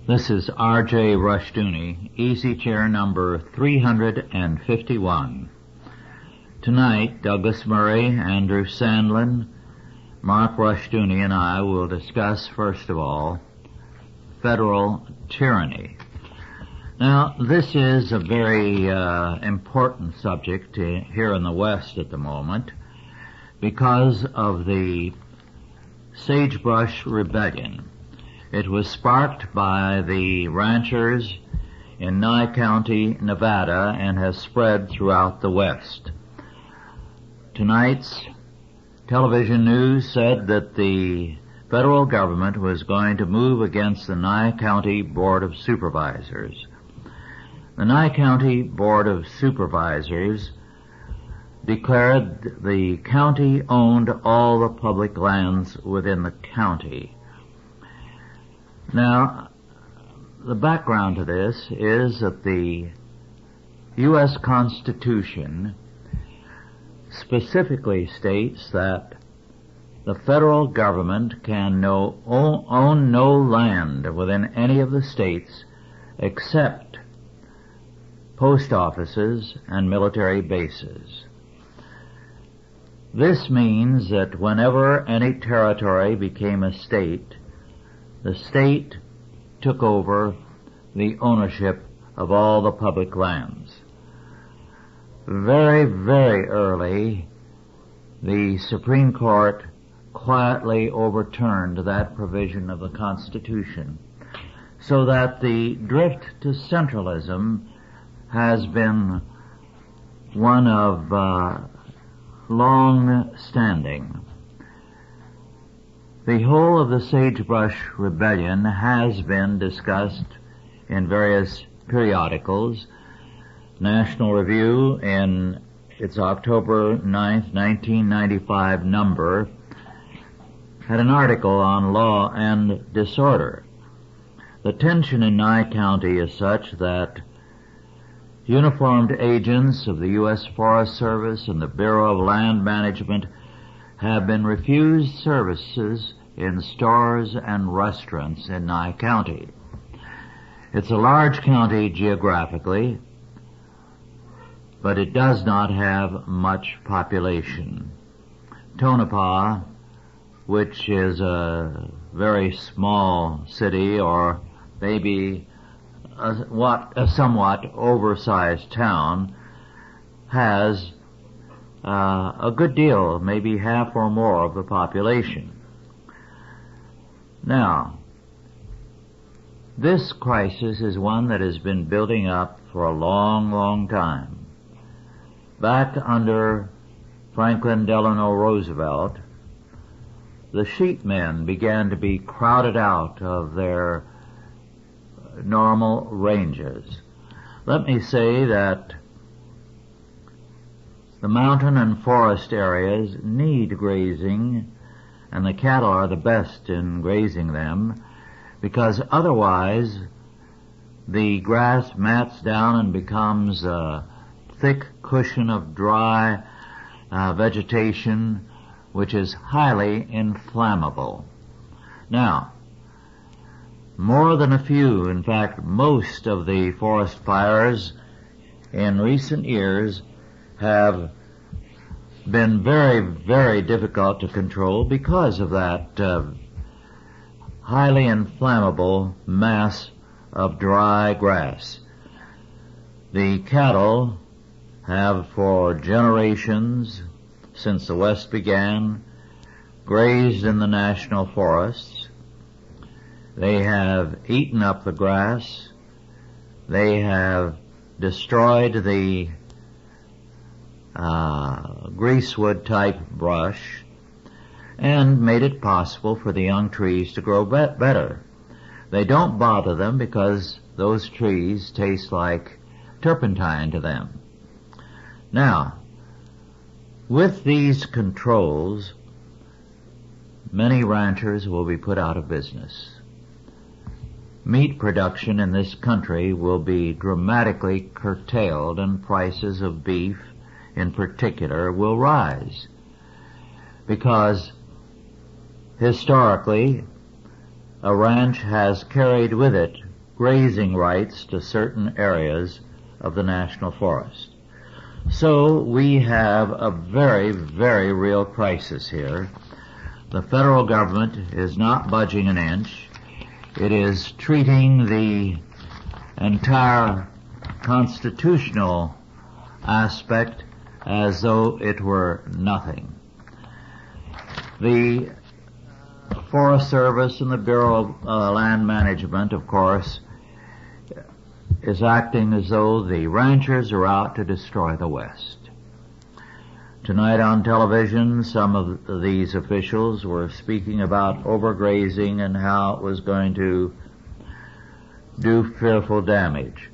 This is R.J. Rushdoony, easy chair number 351. Tonight, Douglas Murray, Andrew Sandlin, Mark Rushdoony, and I will discuss, first of all, federal tyranny. Now, this is a very important subject here in the West at the moment because of the Sagebrush Rebellion. It was sparked by the ranchers in Nye County, Nevada, and has spread throughout the West. Tonight's television news said that the federal government was going to move against the Nye County Board of Supervisors. The Nye County Board of Supervisors declared the county owned all the public lands within the county. Now, the background to this is that the U.S. Constitution specifically states that the federal government can own no land within any of the states except post offices and military bases. This means that whenever any territory became a state, the state took over the ownership of all the public lands. Very, very early, the Supreme Court quietly overturned that provision of the Constitution, so that the drift to centralism has been one of long standing. The whole of the Sagebrush Rebellion has been discussed in various periodicals. National Review, in its October 9th, 1995 number, had an article on law and disorder. The tension in Nye County is such that uniformed agents of the U.S. Forest Service and the Bureau of Land Management have been refused services in stores and restaurants in Nye County. It's a large county geographically, but it does not have much population. Tonopah, which is a very small city, or maybe a somewhat oversized town, has a good deal, maybe half or more of the population. Now, this crisis is one that has been building up for a long, long time. Back under Franklin Delano Roosevelt, the sheepmen began to be crowded out of their normal ranges. Let me say that the mountain and forest areas need grazing, and the cattle are the best in grazing them, because otherwise the grass mats down and becomes a thick cushion of dry vegetation, which is highly inflammable. Now, more than a few, in fact most of the forest fires in recent years have been very, very difficult to control because of that highly inflammable mass of dry grass. The cattle have for generations, since the West began, grazed in the national forests. They have eaten up the grass. They have destroyed the greasewood-type brush and made it possible for the young trees to grow better. They don't bother them because those trees taste like turpentine to them. Now, with these controls, many ranchers will be put out of business. Meat production in this country will be dramatically curtailed, and prices of beef in particular will rise, because historically a ranch has carried with it grazing rights to certain areas of the national forest. So we have a very, very real crisis here. The federal government is not budging an inch. It is treating the entire constitutional aspect as though it were nothing. The Forest Service and the Bureau of Land Management, of course, is acting as though the ranchers are out to destroy the West. Tonight on television, some of these officials were speaking about overgrazing and how it was going to do fearful damage.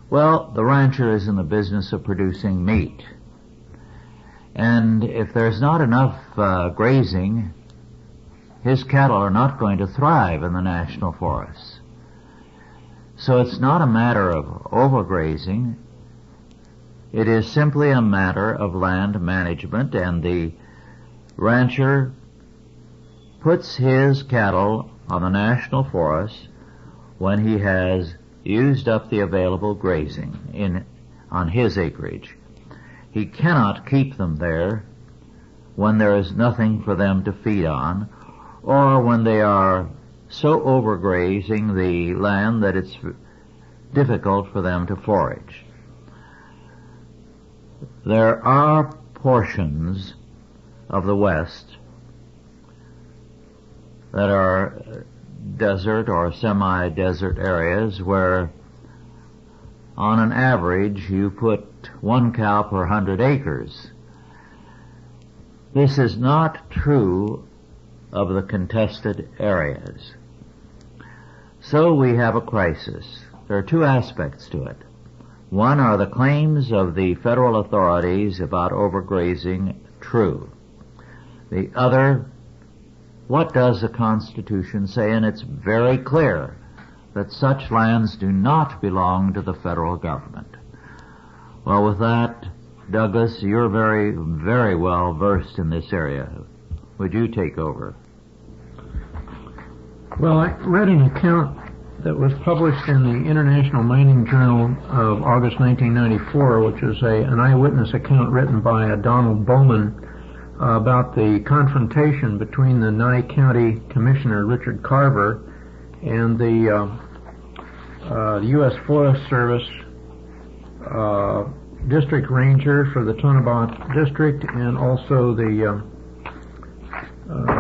Well, the rancher is in the business of producing meat. And if there's not enough grazing, his cattle are not going to thrive in the national forests. So it's not a matter of overgrazing. It is simply a matter of land management, and the rancher puts his cattle on the national forest when he has used up the available grazing on his acreage. He cannot keep them there when there is nothing for them to feed on, or when they are so overgrazing the land that it's difficult for them to forage. There are portions of the West that are desert or semi-desert areas where on an average you put 1 cow per 100 acres. This is not true of the contested areas. So we have a crisis. There are two aspects to it. One, are the claims of the federal authorities about overgrazing true? The other, what does the Constitution say? And it's very clear that such lands do not belong to the federal government. Well, with that, Douglas, you're very, very well versed in this area. Would you take over? Well, I read an account that was published in the International Mining Journal of August 1994, which is an eyewitness account written by Donald Bowman about the confrontation between the Nye County Commissioner Richard Carver and the U.S. Forest Service District Ranger for the Tonopah District, and also the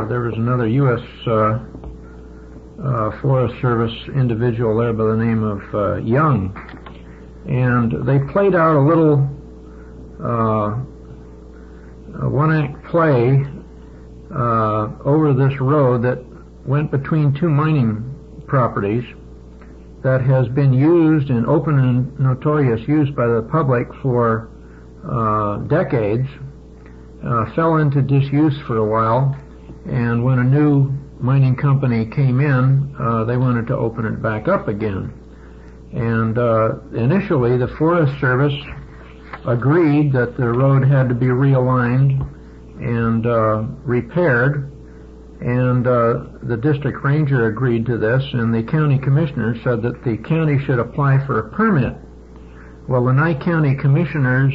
there was another U.S. Forest Service individual there by the name of Young, and they played out a little one-act play over this road that went between two mining properties that has been used in open and notorious use by the public for decades, fell into disuse for a while, and when a new mining company came in, they wanted to open it back up again. And initially the Forest Service agreed that the road had to be realigned and repaired, and the district ranger agreed to this, and the county commissioner said that the county should apply for a permit. Well, the Nye County commissioners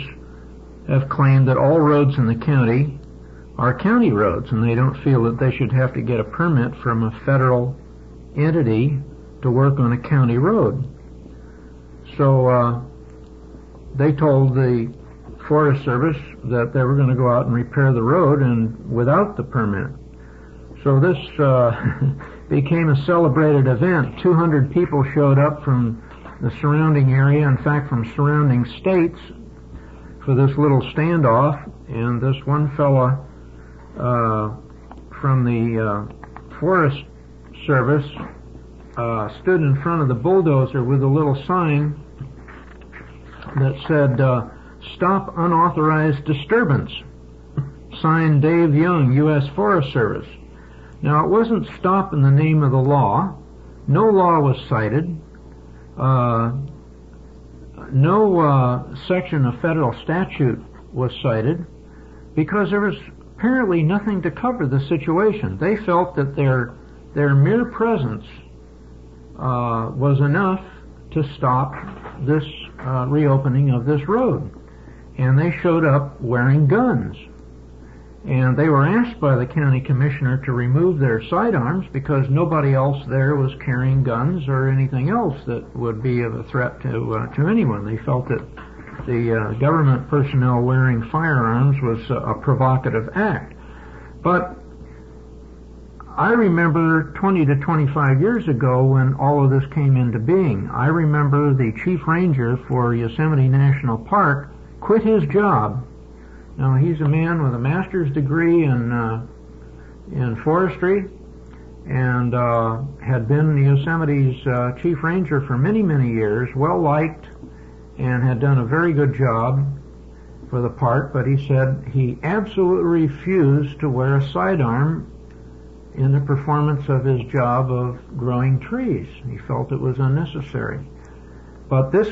have claimed that all roads in the county are county roads, and they don't feel that they should have to get a permit from a federal entity to work on a county road. So they told the Forest Service that they were going to go out and repair the road and without the permit. So this became a celebrated event. 200 people showed up from the surrounding area, in fact from surrounding states, for this little standoff, and this one fella from the Forest Service stood in front of the bulldozer with a little sign that said, "Stop unauthorized disturbance." Signed Dave Young, U.S. Forest Service. Now, it wasn't stop in the name of the law. No law was cited. No section of federal statute was cited, because there was apparently nothing to cover the situation. They felt that their mere presence was enough to stop this reopening of this road. And they showed up wearing guns. And they were asked by the county commissioner to remove their sidearms because nobody else there was carrying guns or anything else that would be of a threat to anyone. They felt that the government personnel wearing firearms was a provocative act. But I remember 20 to 25 years ago when all of this came into being. I remember the chief ranger for Yosemite National Park quit his job. Now, he's a man with a master's degree in forestry and had been Yosemite's chief ranger for many, many years, well liked, and had done a very good job for the park, but he said he absolutely refused to wear a sidearm in the performance of his job of growing trees. He felt it was unnecessary. But this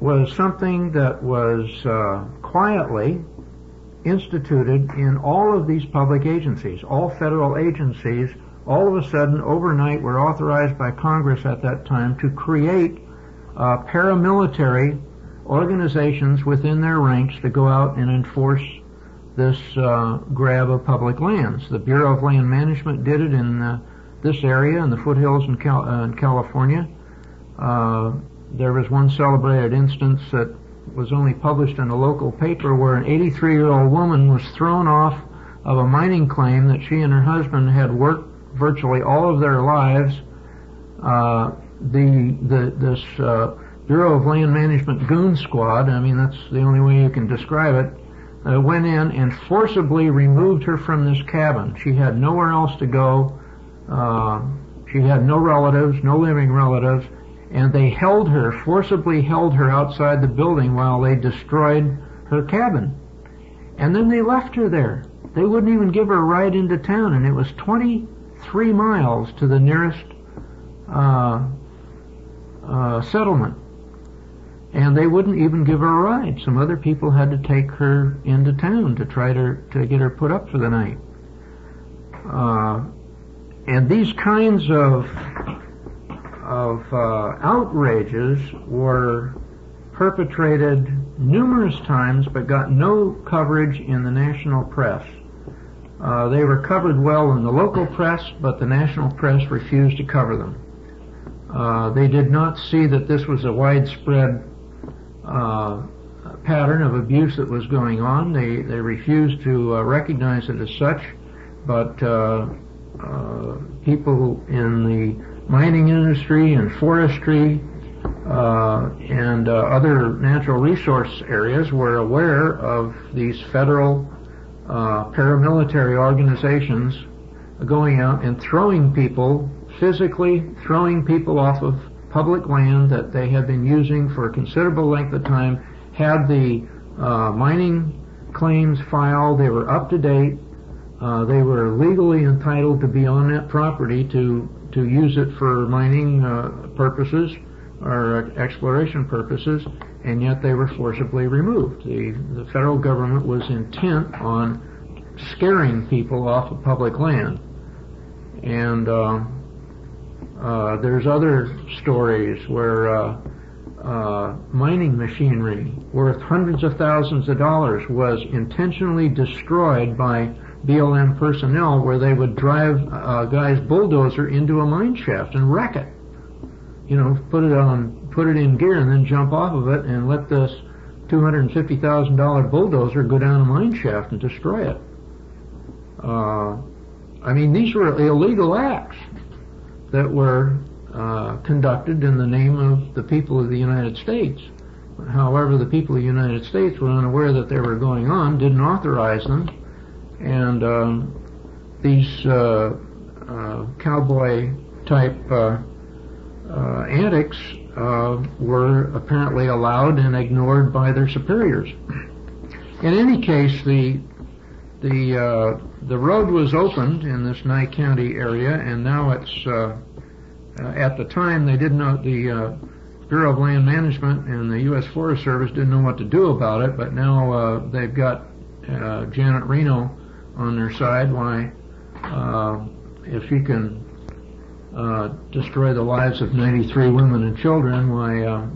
was something that was quietly instituted in all of these public agencies. All federal agencies, all of a sudden, overnight, were authorized by Congress at that time to create paramilitary organizations within their ranks to go out and enforce this grab of public lands. The Bureau of Land Management did it in this area, in the foothills in California. There was one celebrated instance that was only published in a local paper where an 83-year-old woman was thrown off of a mining claim that she and her husband had worked virtually all of their lives. This Bureau of Land Management goon squad, I mean that's the only way you can describe it, went in and forcibly removed her from this cabin. She had nowhere else to go. She had no relatives, no living relatives, and they forcibly held her outside the building while they destroyed her cabin. And then they left her there. They wouldn't even give her a ride into town, and it was 23 miles to the nearest settlement. And they wouldn't even give her a ride. Some other people had to take her into town to try to get her put up for the night. And these kinds of outrages were perpetrated numerous times but got no coverage in the national press. They were covered well in the local press, but the national press refused to cover them. They did not see that this was a widespread pattern of abuse that was going on. They refused to recognize it as such, but people in the mining industry and forestry and other natural resource areas were aware of these federal paramilitary organizations going out and physically throwing people off of public land that they had been using for a considerable length of time, had the mining claims filed, they were up to date, they were legally entitled to be on that property to use it for mining purposes or exploration purposes, and yet they were forcibly removed. The federal government was intent on scaring people off of public land. And there's other stories where mining machinery worth hundreds of thousands of dollars was intentionally destroyed by BLM personnel, where they would drive a guy's bulldozer into a mine shaft and wreck it. You know, put it in gear and then jump off of it and let this $250,000 bulldozer go down a mine shaft and destroy it. I mean, these were illegal acts that were conducted in the name of the people of the United States. However, the people of the United States were unaware that they were going on, didn't authorize them, and these cowboy-type antics were apparently allowed and ignored by their superiors. In any case, the road was opened in this Nye County area, and now it's at the time they didn't know, the Bureau of Land Management and the U.S. Forest Service didn't know what to do about it, but now they've got Janet Reno on their side. Why, if she can destroy the lives of 93 women and children, why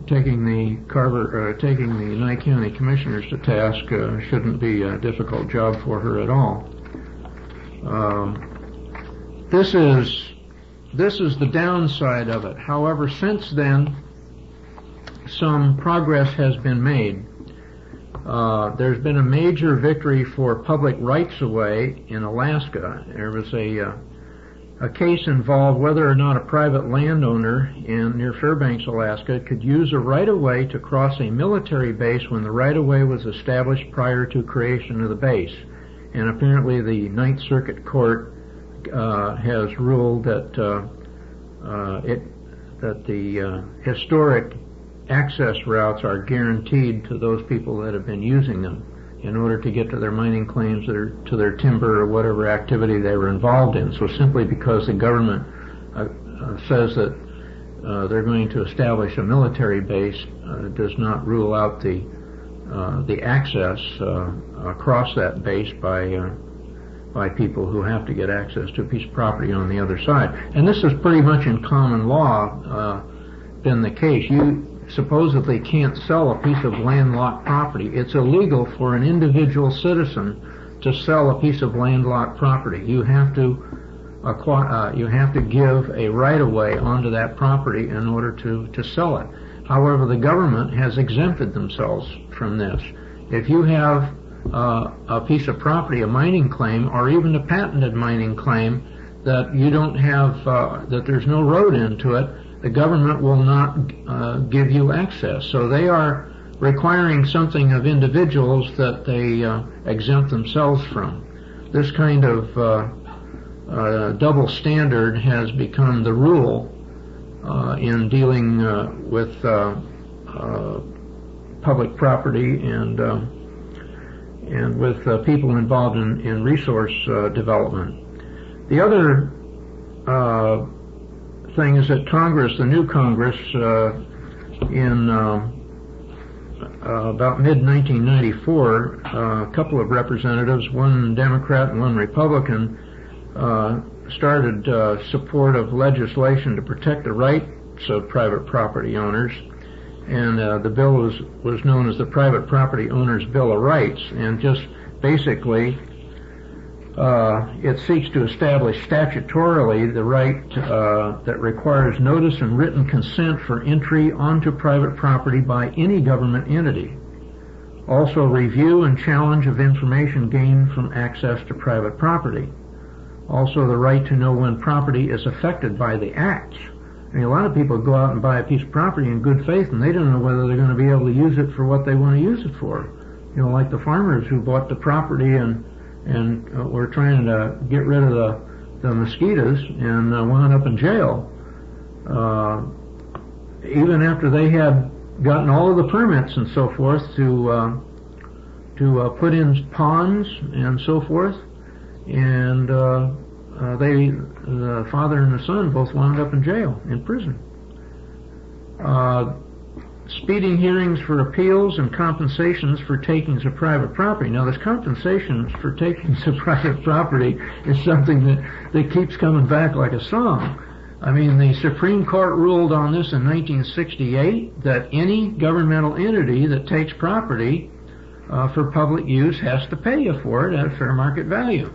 taking the Nye County Commissioners to task shouldn't be a difficult job for her at all. This is the downside of it. However, since then, some progress has been made. There's been a major victory for public rights-of-way in Alaska. There was a case involved whether or not a private landowner near Fairbanks, Alaska, could use a right-of-way to cross a military base when the right-of-way was established prior to creation of the base. And apparently the Ninth Circuit Court has ruled that the historic access routes are guaranteed to those people that have been using them in order to get to their mining claims, or to their timber or whatever activity they were involved in. So simply because the government says that they're going to establish a military base does not rule out the access across that base by people who have to get access to a piece of property on the other side. And this is pretty much in common law been the case. You supposedly can't sell a piece of landlocked property. It's illegal for an individual citizen to sell a piece of landlocked property. You have to give a right-of-way onto that property in order to sell it. However, the government has exempted themselves from this. If you have a piece of property, a mining claim, or even a patented mining claim that you don't have, that there's no road into it, the government will not give you access. So they are requiring something of individuals that they exempt themselves from. This kind of double standard has become the rule in dealing with public property and with people involved in resource development. The other thing is that Congress, the new Congress, in about mid-1994, a couple of representatives, one Democrat and one Republican, started support of legislation to protect the rights of private property owners, and the bill was known as the Private Property Owners Bill of Rights, and just basically it seeks to establish statutorily the right that requires notice and written consent for entry onto private property by any government entity. Also, review and challenge of information gained from access to private property. Also, the right to know when property is affected by the acts. I mean, a lot of people go out and buy a piece of property in good faith, and they don't know whether they're going to be able to use it for what they want to use it for. You know, like the farmers who bought the property and were trying to get rid of the mosquitoes and wound up in jail. Even after they had gotten all of the permits and so forth to put in ponds and so forth, and the father and the son both wound up in jail, in prison. Speeding hearings for appeals and compensations for takings of private property. Now, this compensations for takings of private property is something that keeps coming back like a song. I mean, the Supreme Court ruled on this in 1968 that any governmental entity that takes property for public use has to pay you for it at a fair market value.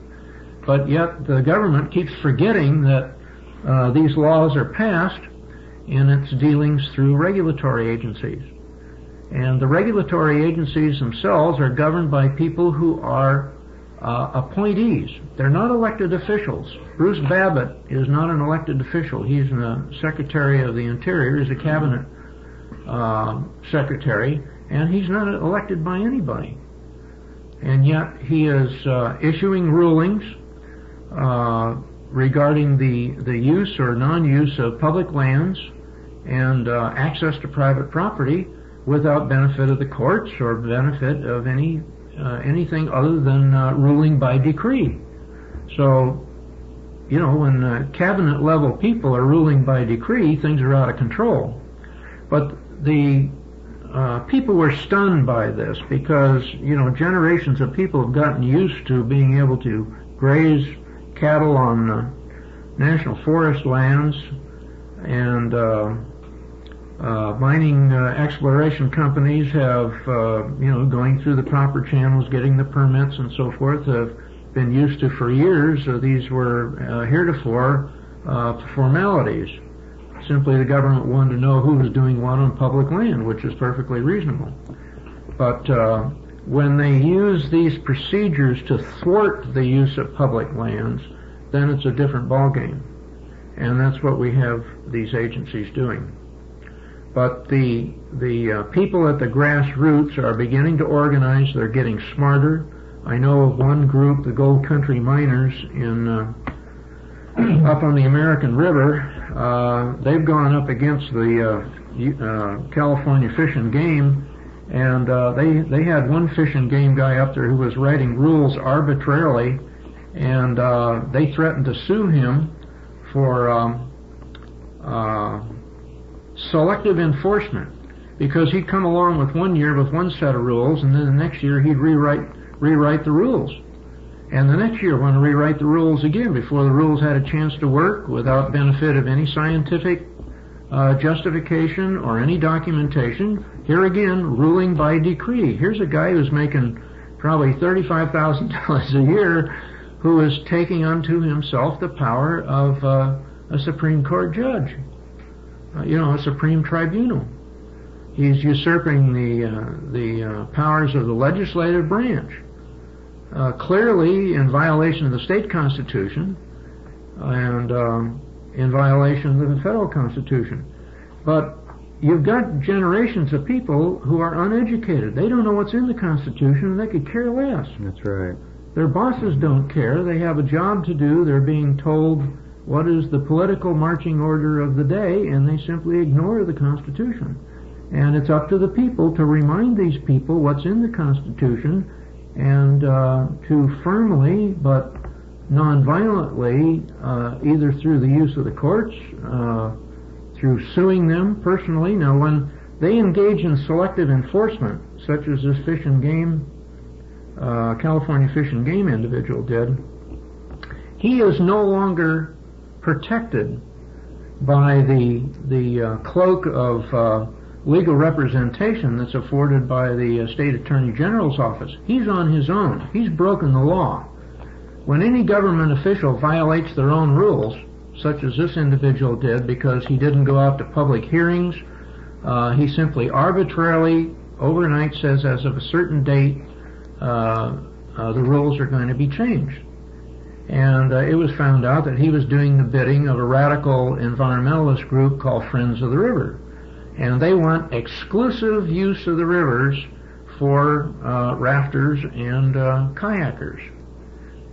But yet the government keeps forgetting that these laws are passed in its dealings through regulatory agencies. And the regulatory agencies themselves are governed by people who are appointees. They're not elected officials. Bruce Babbitt is not an elected official. He's the Secretary of the Interior. He's a cabinet secretary, and he's not elected by anybody. And yet he is issuing rulings regarding the use or non-use of public lands and access to private property without benefit of the courts or benefit of anything other than ruling by decree. So, you know, when cabinet level people are ruling by decree, things are out of control. But the people were stunned by this because, you know, generations of people have gotten used to being able to graze cattle on national forest lands, and mining exploration companies have, going through the proper channels, getting the permits and so forth, have been used to for years. These were heretofore formalities. Simply the government wanted to know who was doing what on public land, which is perfectly reasonable. But when they use these procedures to thwart the use of public lands, then it's a different ballgame. And that's what we have these agencies doing. But the people at the grassroots are beginning to organize. They're getting smarter. I know of one group, the Gold Country Miners up on the American River. They've gone up against the California Fish and Game, and they had one Fish and Game guy up there who was writing rules arbitrarily, and they threatened to sue him for selective enforcement, because he'd come along with one year with one set of rules, and then the next year he'd rewrite the rules. And the next year want to rewrite the rules again before the rules had a chance to work, without benefit of any scientific justification or any documentation. Here again, ruling by decree. Here's a guy who's making probably $35,000 a year, who is taking unto himself the power of a Supreme Court judge, a Supreme Tribunal. He's usurping the powers of the legislative branch. Clearly in violation of the state constitution and in violation of the federal constitution. But you've got generations of people who are uneducated. They don't know what's in the Constitution, and they could care less. That's right. Their bosses don't care. They have a job to do. They're being told what is the political marching order of the day, and they simply ignore the Constitution. And it's up to the people to remind these people what's in the Constitution, and to firmly but non-violently, either through the use of the courts, through suing them personally. Now, when they engage in selective enforcement, such as this Fish and Game, California Fish and Game individual did, he is no longer protected by the cloak of legal representation that's afforded by the State Attorney General's office. He's on his own. He's broken the law. When any government official violates their own rules, such as this individual did because he didn't go out to public hearings, he simply arbitrarily, overnight says as of a certain date, the rules are going to be changed. And it was found out that he was doing the bidding of a radical environmentalist group called Friends of the River. And they want exclusive use of the rivers for rafters and kayakers.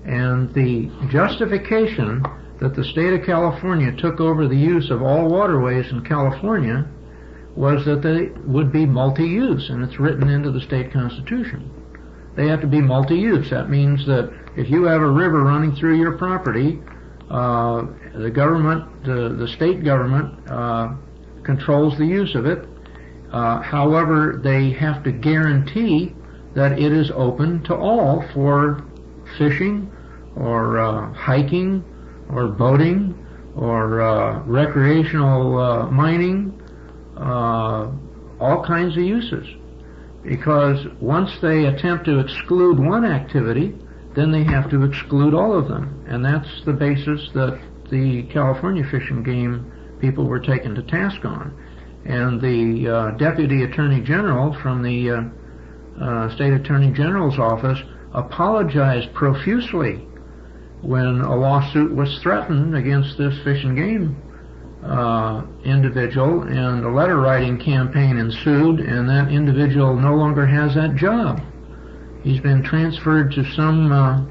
And the justification that the state of California took over the use of all waterways in California was that they would be multi-use, and it's written into the state constitution. They have to be multi-use. That means that if you have a river running through your property, the government, the state government, controls the use of it. However, they have to guarantee that it is open to all for fishing or hiking or boating or recreational mining, all kinds of uses. Because once they attempt to exclude one activity, then they have to exclude all of them. And that's the basis that the California Fish and Game people were taken to task on. And the Deputy Attorney General from the State Attorney General's office apologized profusely when a lawsuit was threatened against this Fish and Game individual, and a letter writing campaign ensued, and that individual no longer has that job. He's been transferred to some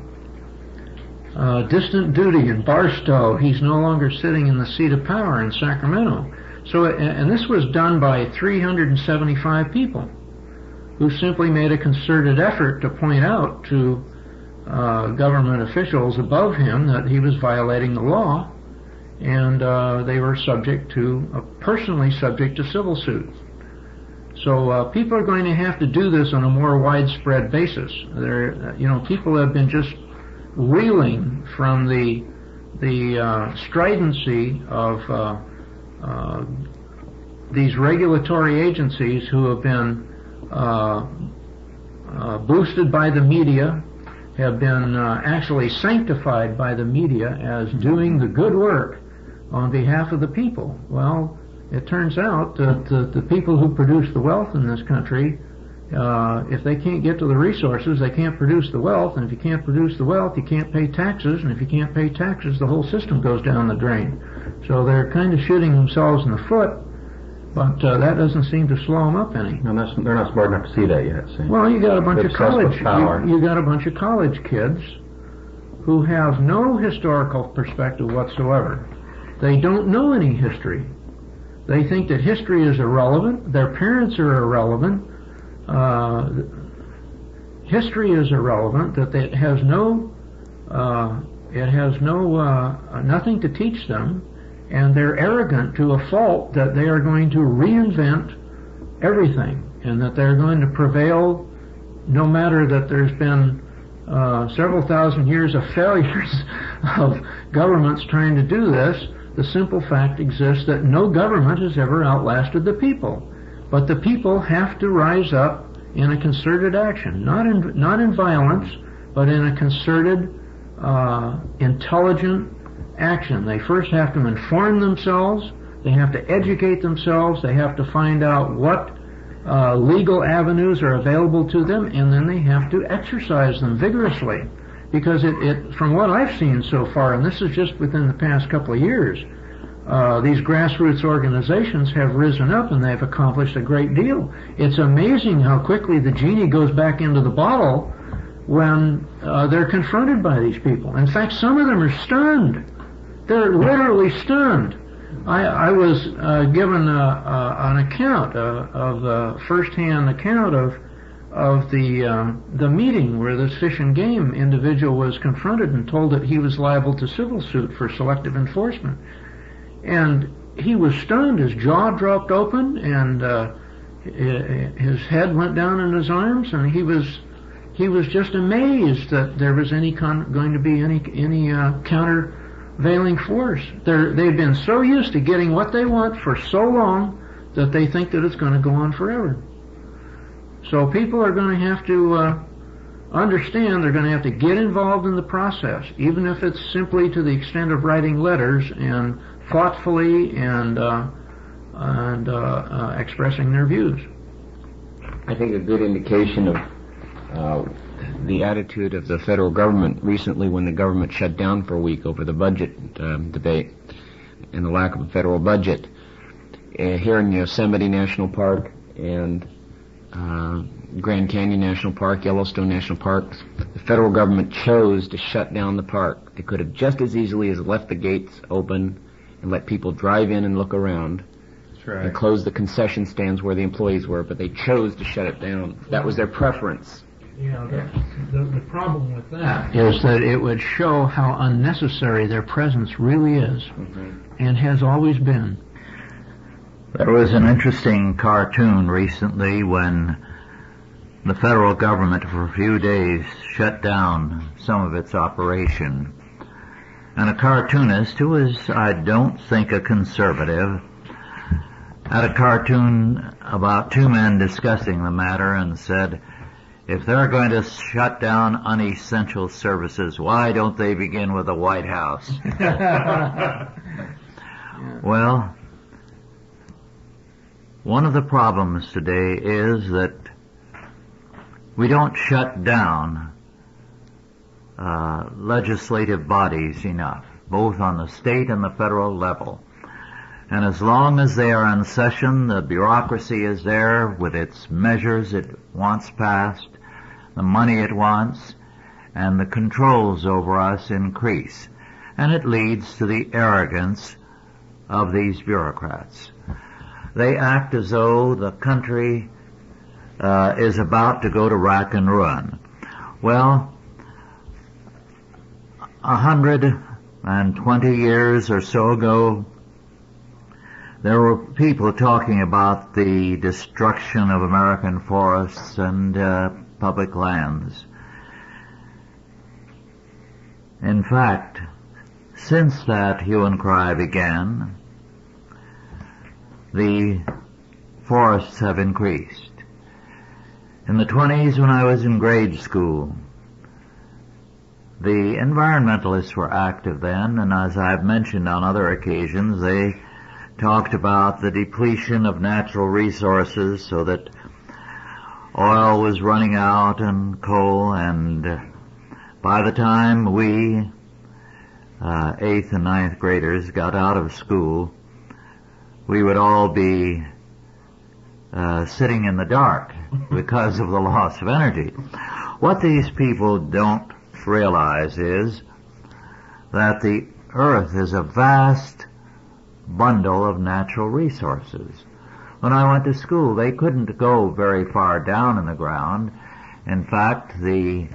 distant duty in Barstow. He's no longer sitting in the seat of power in Sacramento. So, and this was done by 375 people who simply made a concerted effort to point out to government officials above him that he was violating the law, and they were personally subject to civil suit. So people are going to have to do this on a more widespread basis. People have been just reeling from the the stridency of these regulatory agencies who have been boosted by the media, have been actually sanctified by the media as doing the good work on behalf of the people. Well, it turns out that the people who produce the wealth in this country, if they can't get to the resources, they can't produce the wealth, and if you can't produce the wealth, you can't pay taxes, and if you can't pay taxes, the whole system goes down the drain. So they're kind of shooting themselves in the foot, but that doesn't seem to slow them up any. No, they're not smart enough to see that yet. See? Well, you got a bunch of college. You got a bunch of college kids who have no historical perspective whatsoever. They don't know any history. They think that history is irrelevant. Their parents are irrelevant. History is irrelevant. That it has nothing to teach them, and they're arrogant to a fault that they are going to reinvent everything, and that they're going to prevail no matter that there's been several thousand years of failures of governments trying to do this. The simple fact exists that no government has ever outlasted the people. But the people have to rise up in a concerted action, not in violence, but in a concerted, intelligent action. They first have to inform themselves, they have to educate themselves, they have to find out what legal avenues are available to them, and then they have to exercise them vigorously. Because it from what I've seen so far, and this is just within the past couple of years, these grassroots organizations have risen up and they've accomplished a great deal. It's amazing how quickly the genie goes back into the bottle when they're confronted by these people. In fact, some of them are stunned. They're literally stunned. I was given an account, of first-hand account of the meeting where this Fish and Game individual was confronted and told that he was liable to civil suit for selective enforcement. And he was stunned. His jaw dropped open, and his head went down in his arms, and he was just amazed that there was going to be any countervailing force. They've been so used to getting what they want for so long that they think that it's going to go on forever. So people are going to have to understand they're going to have to get involved in the process, even if it's simply to the extent of writing letters and thoughtfully and expressing their views. I think a good indication of the attitude of the federal government recently, when the government shut down for a week over the budget debate and the lack of a federal budget, here in Yosemite National Park and Grand Canyon National Park, Yellowstone National Park, the federal government chose to shut down the park. They could have just as easily as left the gates open and let people drive in and look around. That's right. And close the concession stands where the employees were, but they chose to shut it down. That was their preference. Yeah, the problem with that is that it would show how unnecessary their presence really is, and has always been. There was an interesting cartoon recently when the federal government for a few days shut down some of its operation. And a cartoonist, who is, I don't think, a conservative, had a cartoon about two men discussing the matter and said, if they're going to shut down unessential services, why don't they begin with the White House? Well, one of the problems today is that we don't shut down legislative bodies enough, both on the state and the federal level. And as long as they are in session, the bureaucracy is there with its measures it wants passed, the money it wants, and the controls over us increase. And it leads to the arrogance of these bureaucrats. They act as though the country is about to go to rack and ruin. Well, 120 years or so ago, there were people talking about the destruction of American forests and public lands. In fact, since that hue and cry began, the forests have increased. In the 20s, when I was in grade school, the environmentalists were active then, and as I've mentioned on other occasions, they talked about the depletion of natural resources so that oil was running out and coal, and by the time we, 8th and 9th graders, got out of school, we would all be sitting in the dark because of the loss of energy. What these people don't realize is that the earth is a vast bundle of natural resources. When I went to school, they couldn't go very far down in the ground. In fact, the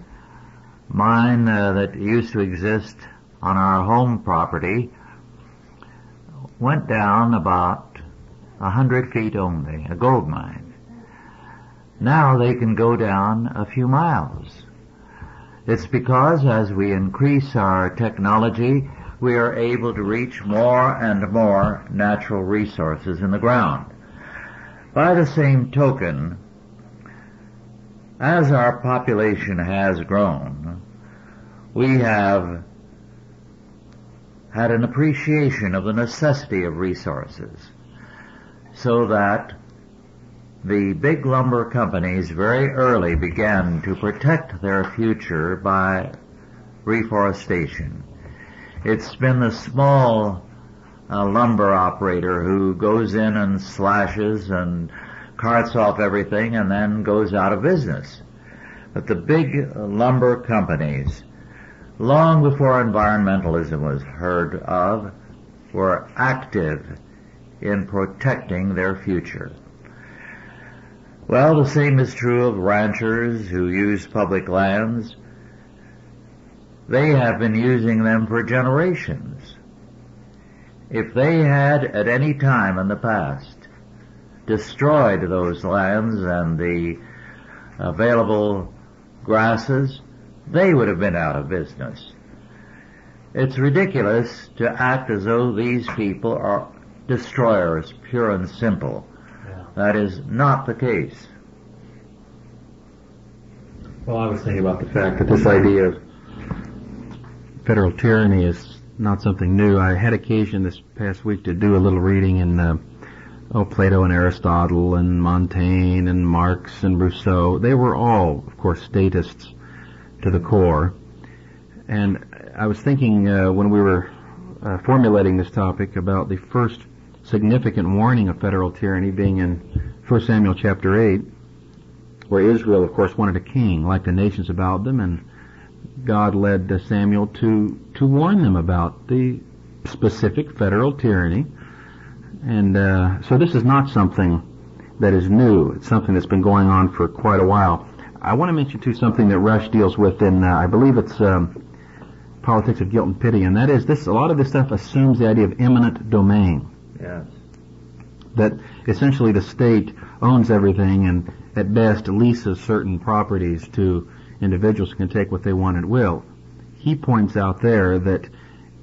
mine that used to exist on our home property went down about 100 feet only, a gold mine. Now they can go down a few miles. It's because as we increase our technology, we are able to reach more and more natural resources in the ground. By the same token, as our population has grown, we have had an appreciation of the necessity of resources, so that the big lumber companies very early began to protect their future by reforestation. It's been the small lumber operator who goes in and slashes and carts off everything and then goes out of business. But the big lumber companies, long before environmentalism was heard of, were active in protecting their future. Well, the same is true of ranchers who use public lands. They have been using them for generations. If they had at any time in the past destroyed those lands and the available grasses, they would have been out of business. It's ridiculous to act as though these people are destroyers, pure and simple. That is not the case. Well, I was thinking about the fact that this idea of federal tyranny is not something new. I had occasion this past week to do a little reading in Plato and Aristotle and Montaigne and Marx and Rousseau. They were all, of course, statists to the core. And I was thinking when we were formulating this topic about the first significant warning of federal tyranny being in 1 Samuel chapter 8, where Israel, of course, wanted a king like the nations about them, and God led Samuel to warn them about the specific federal tyranny. And so this is not something that is new. It's something that's been going on for quite a while. I want to mention, too, something that Rush deals with in, I believe it's Politics of Guilt and Pity, and that is this. A lot of this stuff assumes the idea of eminent domain. Yes. That essentially the state owns everything and at best leases certain properties to individuals who can take what they want at will. He points out there that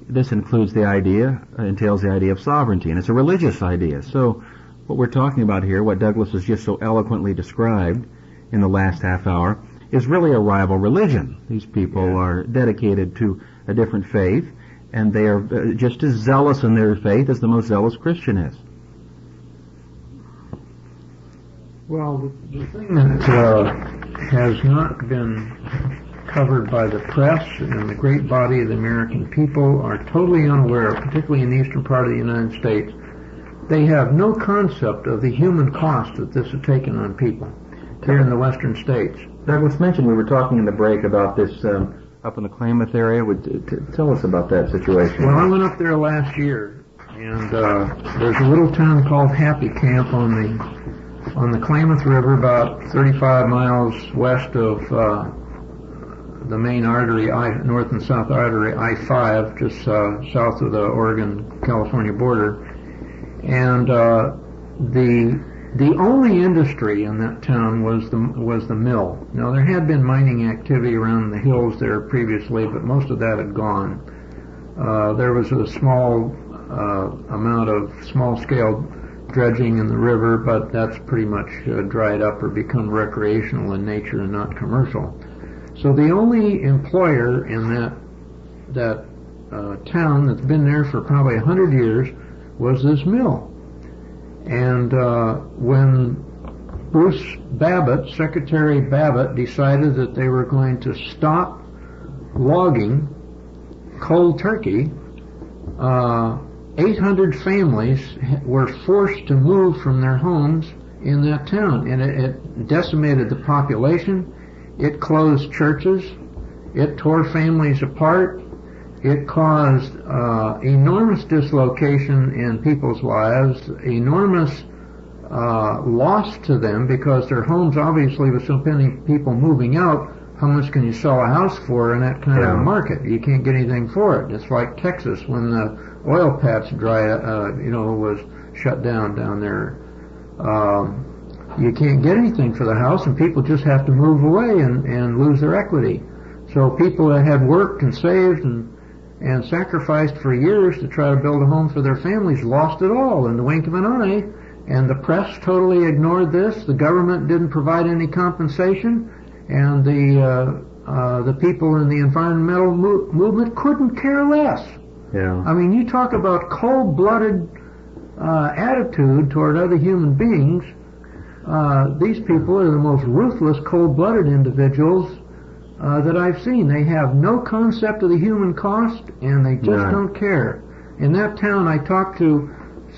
this includes the idea, entails the idea of sovereignty, and it's a religious idea. So what we're talking about here, what Douglas has just so eloquently described in the last half hour, is really a rival religion. These people are dedicated to a different faith, and they are just as zealous in their faith as the most zealous Christian is. Well, the thing that has not been covered by the press and the great body of the American people are totally unaware of, particularly in the eastern part of the United States, they have no concept of the human cost that this has taken on people here in the western states. Douglas mentioned, we were talking in the break about this up in the Klamath area. Tell us about that situation. Well, I went up there last year, and there's a little town called Happy Camp on the Klamath River, about 35 miles west of the main artery, north and south artery, I-5, just south of the Oregon-California border. And the only industry in that town was the mill. Now, there had been mining activity around the hills there previously, but most of that had gone. There was a small amount of small-scale dredging in the river, but that's pretty much dried up or become recreational in nature and not commercial. So the only employer in that town that's been there for probably 100 years was this mill. And when Bruce Babbitt, Secretary Babbitt, decided that they were going to stop logging cold turkey, 800 families were forced to move from their homes in that town, and it decimated the population. It closed churches. It tore families apart. It caused enormous dislocation in people's lives, enormous loss to them, because their homes, obviously, with so many people moving out, how much can you sell a house for in that kind of a market? You can't get anything for it. It's like Texas when the oil patch was shut down there. You can't get anything for the house, and people just have to move away and lose their equity. So people that had worked and saved and sacrificed for years to try to build a home for their families lost it all in the wink of an eye, and the press totally ignored this. The government didn't provide any compensation, and the people in the environmental movement couldn't care less. Yeah. I mean, you talk about cold-blooded attitude toward other human beings. These people are the most ruthless, cold-blooded individuals that I've seen. They have no concept of the human cost, and they just don't care. In that town, I talked to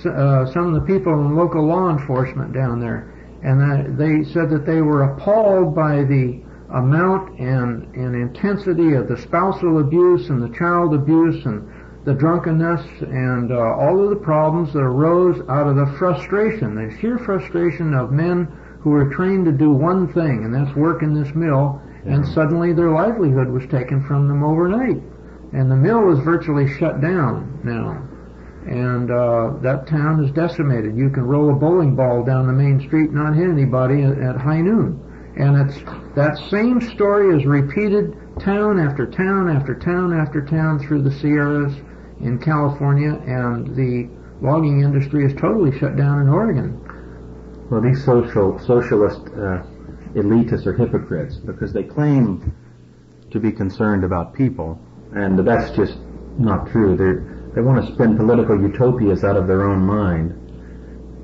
some of the people in local law enforcement down there, and they said that they were appalled by the amount and intensity of the spousal abuse and the child abuse and the drunkenness and all of the problems that arose out of the frustration, the sheer frustration of men who were trained to do one thing, and that's work in this mill, and suddenly their livelihood was taken from them overnight. And the mill is virtually shut down now. And that town is decimated. You can roll a bowling ball down the main street and not hit anybody at high noon. And it's that same story is repeated town after town after town after town through the Sierras in California, and the logging industry is totally shut down in Oregon. Well, these socialist elitists are hypocrites because they claim to be concerned about people, and that's just not true. They want to spin political utopias out of their own mind,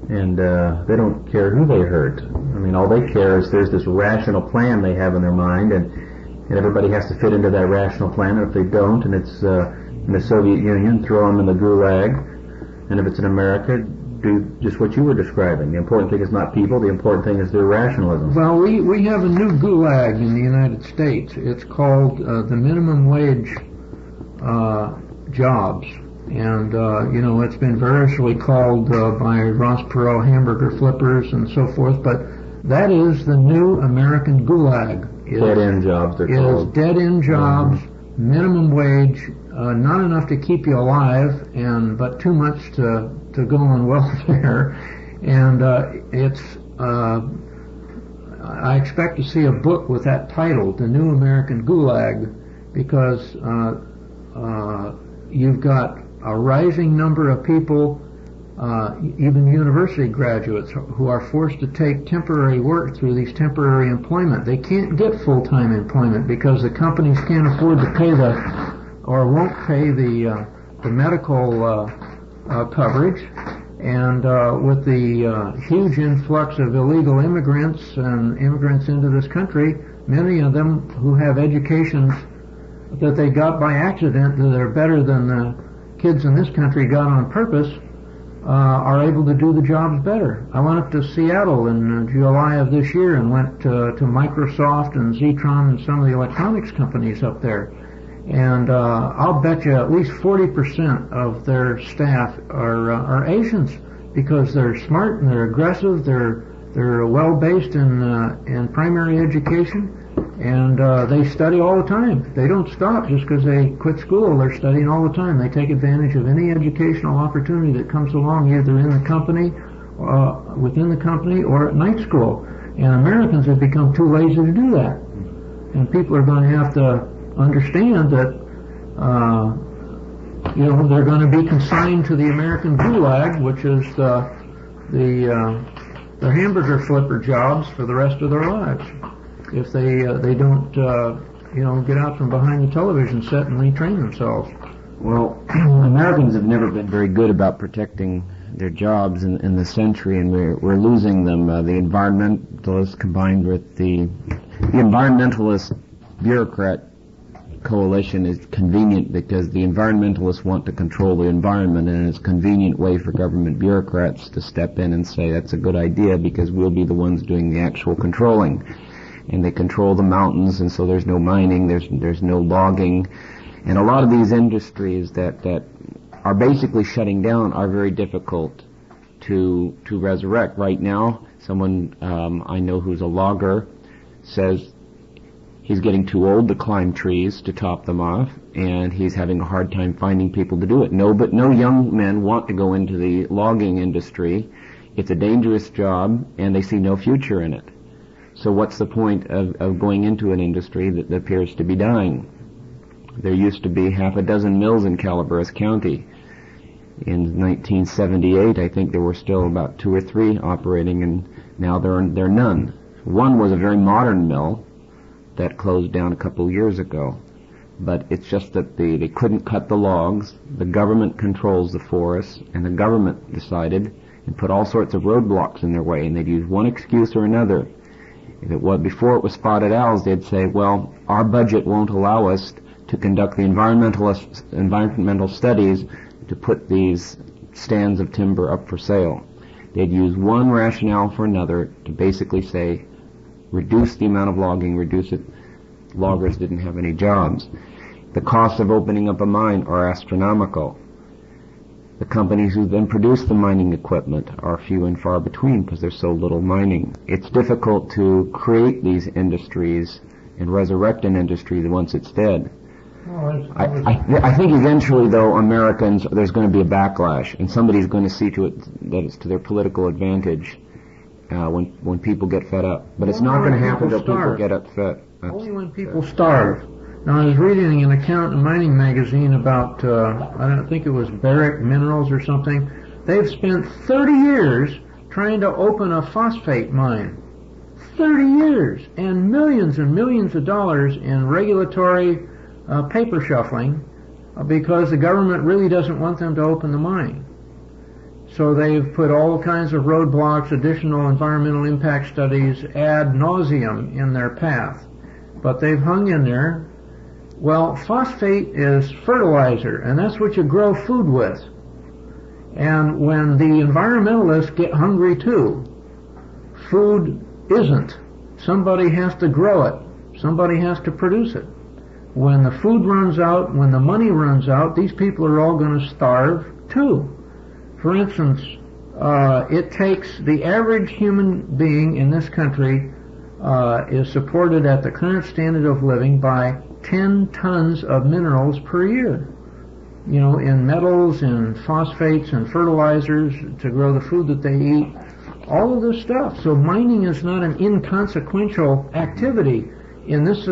and they don't care who they hurt. I mean, all they care is there's this rational plan they have in their mind, and everybody has to fit into that rational plan, and if they don't, and it's in the Soviet Union, throw them in the gulag, and if it's in America, do just what you were describing. The important thing is not people, the important thing is their rationalism. Well, we have a new gulag in the United States. It's called the minimum wage jobs. And, it's been variously called by Ross Perot hamburger flippers and so forth, but that is the new American gulag. Dead-end jobs, they're called. Is dead-end jobs, minimum wage, not enough to keep you alive, but too much to go on welfare. And I expect to see a book with that title, The New American Gulag, because you've got a rising number of people, even university graduates, who are forced to take temporary work through these temporary employment. They can't get full-time employment because the companies can't afford to pay or won't pay the medical coverage. And with the huge influx of illegal immigrants and immigrants into this country, many of them who have educations that they got by accident that are better than the kids in this country got on purpose, are able to do the jobs better. I went up to Seattle in July of this year and went to Microsoft and Zetron and some of the electronics companies up there. And I'll bet you at least 40% of their staff are Asians, because they're smart and they're aggressive, they're well-based in primary education, and they study all the time. They don't stop just because they quit school. They're studying all the time. They take advantage of any educational opportunity that comes along, either in the company, within the company, or at night school. And Americans have become too lazy to do that. And people are going to have to understand that they're going to be consigned to the American Gulag, which is the hamburger flipper jobs for the rest of their lives if they don't get out from behind the television set and retrain themselves. Well, Americans have never been very good about protecting their jobs in the century, and we're losing them. The environmentalists combined with the environmentalist bureaucrat coalition is convenient because the environmentalists want to control the environment, and it's a convenient way for government bureaucrats to step in and say that's a good idea because we'll be the ones doing the actual controlling. And they control the mountains, and so there's no mining, there's no logging. And a lot of these industries that are basically shutting down are very difficult to resurrect. Right now, someone I know who's a logger says he's getting too old to climb trees to top them off, and he's having a hard time finding people to do it. But no young men want to go into the logging industry. It's a dangerous job, and they see no future in it. So what's the point of going into an industry that appears to be dying? There used to be half a dozen mills in Calaveras County. In 1978, I think there were still about 2 or 3 operating, and now there are none. One was a very modern mill that closed down a couple of years ago. But it's just that they couldn't cut the logs. The government controls the forests, and the government decided and put all sorts of roadblocks in their way, and they'd use one excuse or another. Before it was spotted owls, they'd say, well, our budget won't allow us to conduct the environmental studies to put these stands of timber up for sale. They'd use one rationale for another to basically say, reduce the amount of logging, reduce it. Loggers didn't have any jobs. The costs of opening up a mine are astronomical. The companies who then produce the mining equipment are few and far between because there's so little mining. It's difficult to create these industries and resurrect an industry once it's dead. I think eventually, though, Americans, there's going to be a backlash, and somebody's going to see to it that it's to their political advantage when people get fed up. But it's not going to happen until people get upset. Only when people starve. Now, I was reading an account in a mining magazine about, I don't think it was Barrick Minerals or something. They've spent 30 years trying to open a phosphate mine. 30 years, and millions of dollars in regulatory paper shuffling because the government really doesn't want them to open the mine. So they've put all kinds of roadblocks, additional environmental impact studies ad nauseum in their path. But they've hung in there. Well, phosphate is fertilizer, and that's what you grow food with. And when the environmentalists get hungry too, food isn't. Somebody has to grow it. Somebody has to produce it. When the food runs out, when the money runs out, these people are all going to starve too. For instance, it takes the average human being in this country is supported at the current standard of living by 10 tons of minerals per year. In metals and phosphates and fertilizers to grow the food that they eat, all of this stuff. So mining is not an inconsequential activity in this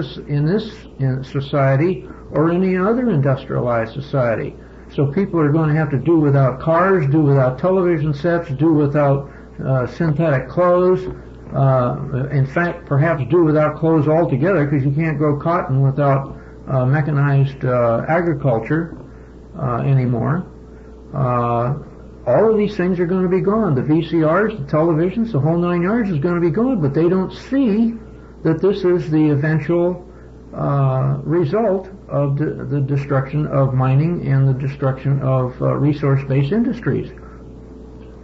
society or any other industrialized society. So people are going to have to do without cars, do without television sets, do without synthetic clothes. In fact, perhaps do without clothes altogether because you can't grow cotton without mechanized agriculture anymore. All of these things are going to be gone. The VCRs, the televisions, the whole 9 yards is going to be gone, but they don't see that this is the eventual result of the destruction of mining and the destruction of resource-based industries.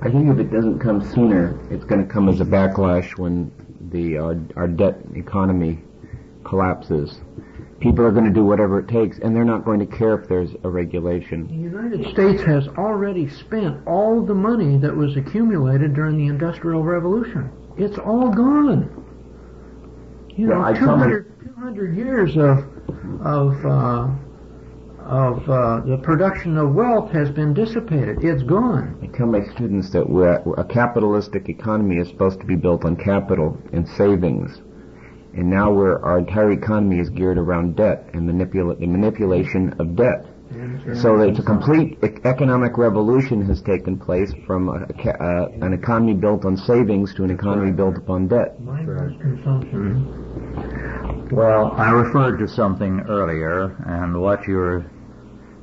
I think if it doesn't come sooner, it's going to come as a backlash when our debt economy collapses. People are going to do whatever it takes, and they're not going to care if there's a regulation. The United States has already spent all the money that was accumulated during the Industrial Revolution. It's all gone. 200 years of the production of wealth has been dissipated. It's gone. I tell my students that a capitalistic economy is supposed to be built on capital and savings. And now our entire economy is geared around debt and the manipulation of debt. So it's a complete economic revolution has taken place from an economy built on savings to an economy built upon debt. Mindless consumption. Well, I referred to something earlier, and what you're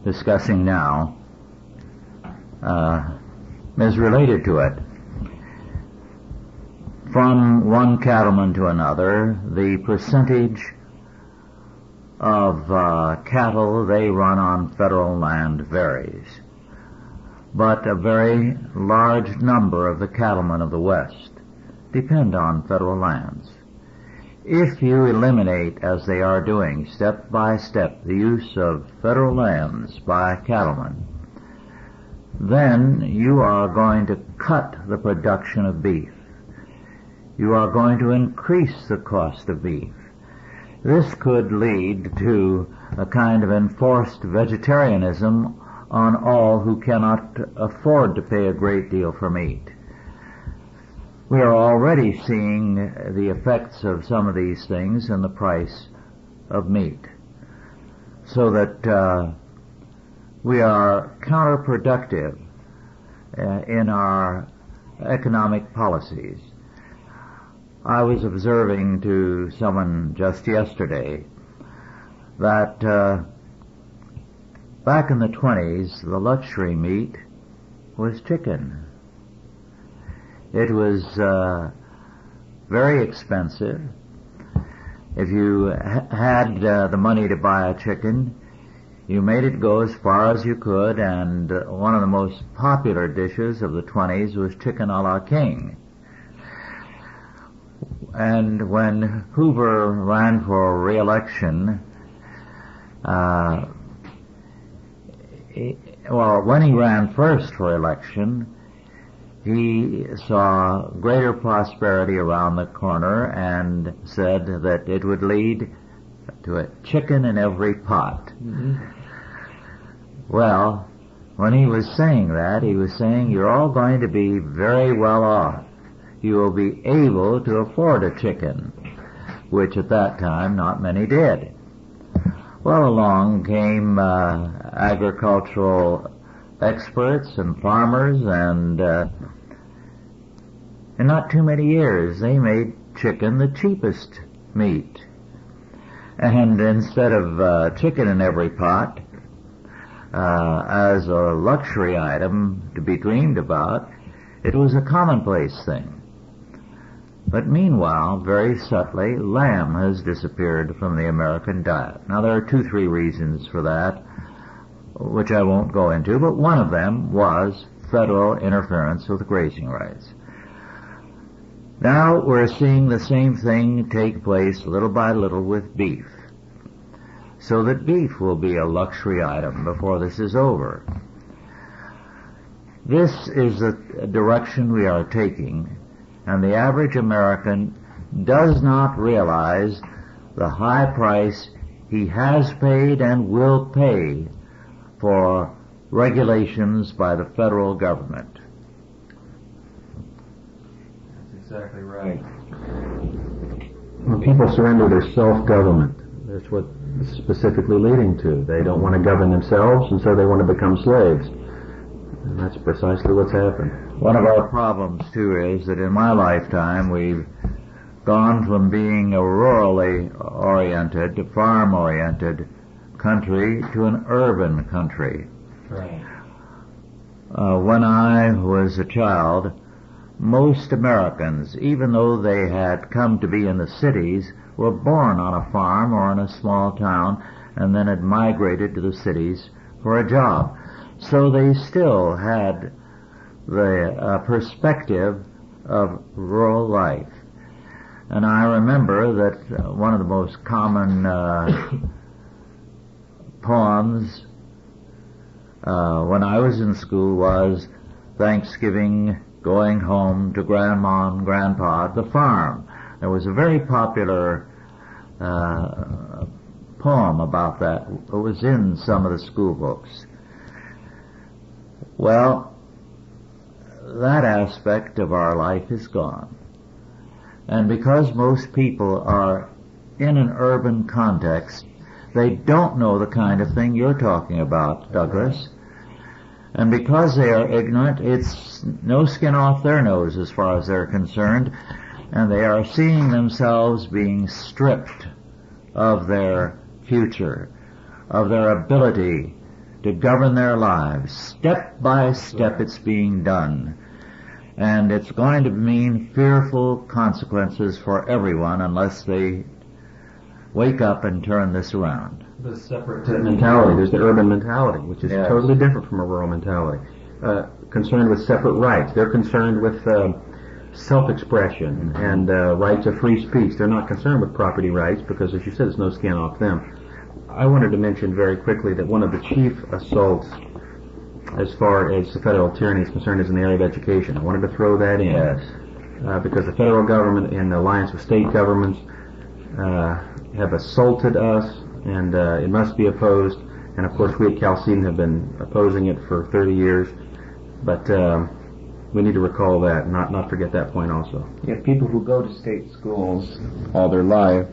discussing now is related to it. From one cattleman to another, the percentage of cattle they run on federal land varies. But a very large number of the cattlemen of the West depend on federal lands. If you eliminate, as they are doing, step by step, the use of federal lands by cattlemen, then you are going to cut the production of beef. You are going to increase the cost of beef. This could lead to a kind of enforced vegetarianism on all who cannot afford to pay a great deal for meat. We are already seeing the effects of some of these things in the price of meat, so that we are counterproductive in our economic policies. I was observing to someone just yesterday that back in the 20s, the luxury meat was chicken. It was very expensive. If you had the money to buy a chicken, you made it go as far as you could, and one of the most popular dishes of the 20s was chicken a la king. And when Hoover ran for re-election, when he ran first for election, he saw greater prosperity around the corner and said that it would lead to a chicken in every pot. Mm-hmm. Well, when he was saying that, he was saying, you're all going to be very well off. You will be able to afford a chicken, which at that time not many did. Well, along came agricultural experts and farmers, and in not too many years they made chicken the cheapest meat. And instead of chicken in every pot as a luxury item to be dreamed about, it was a commonplace thing. But meanwhile, very subtly, lamb has disappeared from the American diet. Now, there are 2-3 reasons for that, which I won't go into, but one of them was federal interference with grazing rights. Now we're seeing the same thing take place little by little with beef, so that beef will be a luxury item before this is over. This is the direction we are taking, and the average American does not realize the high price he has paid and will pay for regulations by the federal government. That's exactly right. When people surrender their self-government, that's what it's specifically leading to. They don't want to govern themselves, and so they want to become slaves. And that's precisely what's happened. One of our problems, too, is that in my lifetime we've gone from being a rurally oriented to farm-oriented country to an urban country. Right. When I was a child, most Americans, even though they had come to be in the cities, were born on a farm or in a small town and then had migrated to the cities for a job. So they still had the perspective of rural life. And I remember that one of the most common poems when I was in school was Thanksgiving, going home to Grandma and Grandpa at the farm. There was a very popular poem about that. It was in some of the school books. Well, that aspect of our life is gone. And because most people are in an urban context, They don't know the kind of thing you're talking about, Douglas. And because they are ignorant, it's no skin off their nose as far as they're concerned, and they are seeing themselves being stripped of their future, of their ability to govern their lives. Step by step it's being done. And it's going to mean fearful consequences for everyone unless they wake up and turn this around. The separate mentality. There's the urban mentality, which is Yes. totally different from a rural mentality. Concerned with separate rights. They're concerned with self-expression and rights of free speech. They're not concerned with property rights because, as you said, there's no skin off them. I wanted to mention very quickly that one of the chief assaults as far as the federal tyranny is concerned is in the area of education. I wanted to throw that in. Yes. Because the federal government, in alliance with state governments, have assaulted us, and it must be opposed. And of course, we at Chalcedon have been opposing it for 30 years. But we need to recall that, not forget that point also. Yeah, people who go to state schools all their life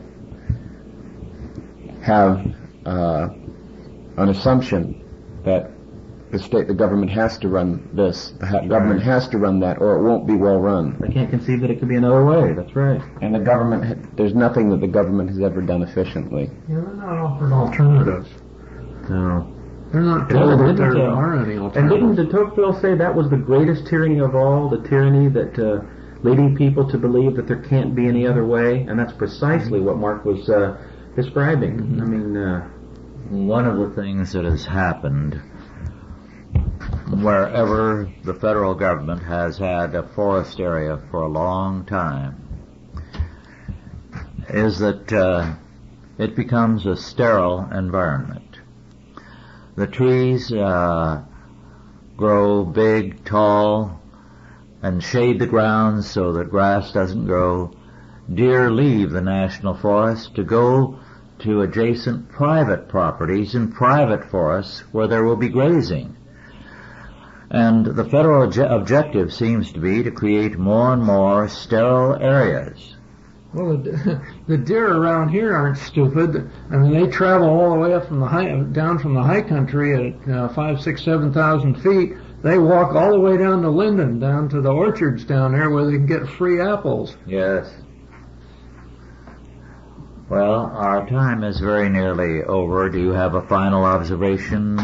have an assumption that the government has to run this, government has to run that, or it won't be well run. They can't conceive that it could be another way. That's right. And the government, there's nothing that the government has ever done efficiently. Yeah, they're not offered alternatives. No. They're not told that there Didn't, are any And alternatives. didn't de Tocqueville say that was the greatest tyranny of all, the tyranny that leading people to believe that there can't be any other way? And that's precisely what Mark was describing. Mm-hmm. I mean, One of the things that has happened wherever the federal government has had a forest area for a long time is that it becomes a sterile environment. The trees grow big, tall, and shade the ground so that grass doesn't grow. Deer leave the national forest to go to adjacent private properties and private forests where there will be grazing. And the federal objective seems to be to create more and more sterile areas. Well, the deer around here aren't stupid. I mean, they travel all the way up from down from the high country at 5, 6, 7,000 feet. They walk all the way down to Linden, down to the orchards down there where they can get free apples. Yes. Well, our time is very nearly over. Do you have a final observation,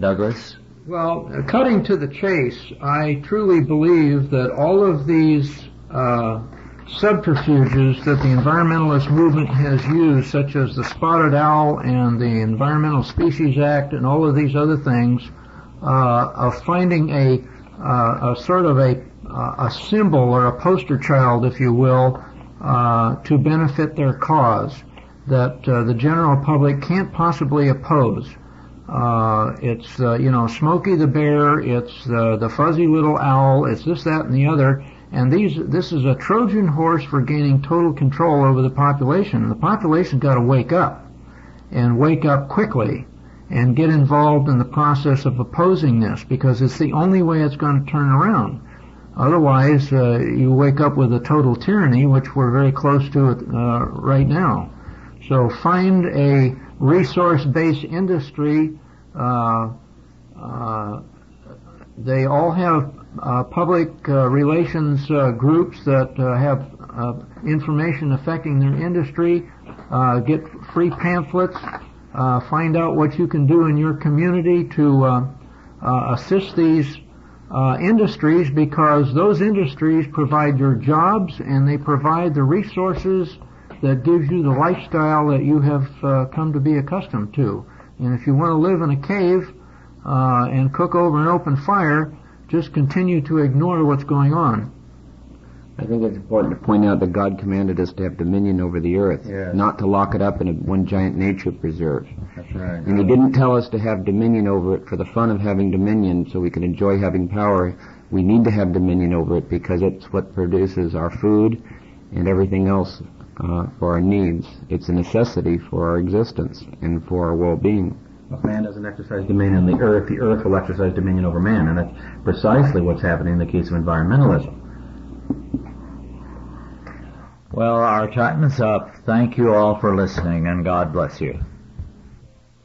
Douglas? Well, cutting to the chase, I truly believe that all of these subterfuges that the environmentalist movement has used, such as the spotted owl and the Environmental Species Act and all of these other things, of finding a sort of a symbol or a poster child, if you will, to benefit their cause, that the general public can't possibly oppose. It's Smokey the Bear, it's the fuzzy little owl, it's this, that, and the other, and this is a Trojan horse for gaining total control over the population. And the population's got to wake up, and wake up quickly, and get involved in the process of opposing this, because it's the only way it's going to turn around. Otherwise, you wake up with a total tyranny, which we're very close to right now. So find a resource-based industry. They all have public relations groups that have information affecting their industry. Get free pamphlets. Find out what you can do in your community to assist these industries, because those industries provide your jobs and they provide the resources that gives you the lifestyle that you have come to be accustomed to. And if you want to live in a cave and cook over an open fire, just continue to ignore what's going on. I think it's important to point out that God commanded us to have dominion over the earth, Yes. not to lock it up in one giant nature preserve. That's right. And He didn't tell us to have dominion over it for the fun of having dominion so we can enjoy having power. We need to have dominion over it because it's what produces our food and everything else for our needs. It's a necessity for our existence and for our well-being. if man doesn't exercise dominion on the earth will exercise dominion over man, and that's precisely what's happening in the case of environmentalism. Well, Well, our time is up. Thank you all for listening, and God bless you.